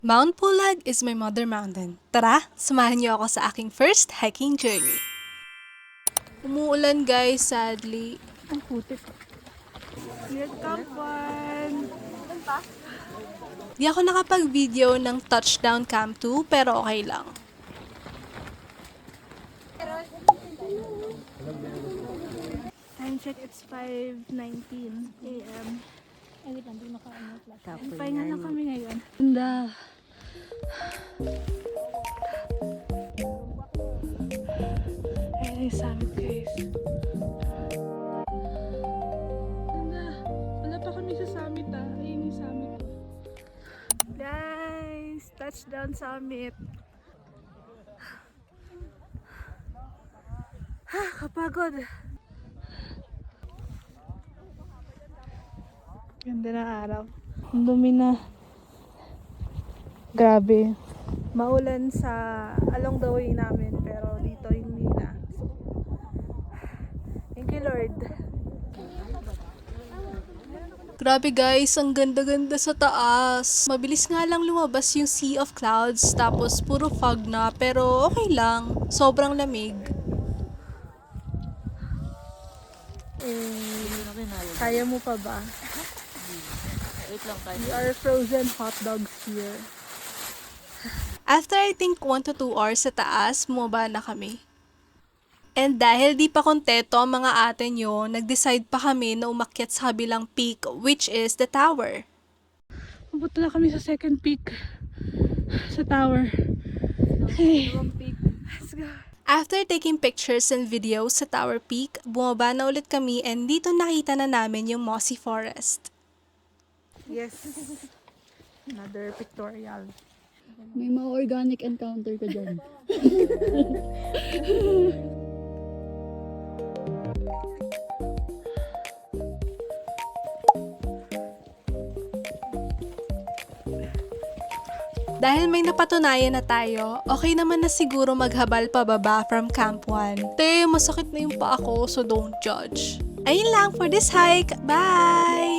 Mount Pulag is my mother mountain. Tara, samahan niyo ako sa aking first hiking journey. Umuulan guys, sadly. Ang putik. Here come one. Di ako nakapag-video ng touchdown camp 2 pero okay lang. Time check, it's 5:19 a.m. Ay, wait lang, di makaano. Pahinga na kami ngayon. Ganda. Ay, summit guys. Ganda. Wala pa kami sa summit Ayun yung summit. Guys, touchdown summit. Kapagod. Ganda na araw. Ang dumi na. Grabe. Maulan sa along the way namin pero dito hindi na. So, thank you Lord. Grabe guys, ang ganda-ganda sa taas. Mabilis nga lang lumabas yung sea of clouds tapos puro fog na pero okay lang. Sobrang lamig. Kaya mo pa ba? We are frozen hot dogs here. After I think 1 to 2 hours sa taas, bumaba na kami. And dahil di pa kontento ang mga ate nyo, nag-decide pa kami na umakyat sa kabilang peak, which is the tower. Pupunta na kami sa second peak. Sa tower. Hey. Let's go. After taking pictures and videos sa Tower Peak, bumaba na ulit kami and dito nakita na namin yung mossy forest. Yes. Another pictorial. May mga organic encounter ka dyan. Dahil may napatunayan na tayo, okay naman na siguro maghabal pababa from Camp 1. Te, masakit na yung paa ko, so don't judge. Ayun lang for this hike. Bye!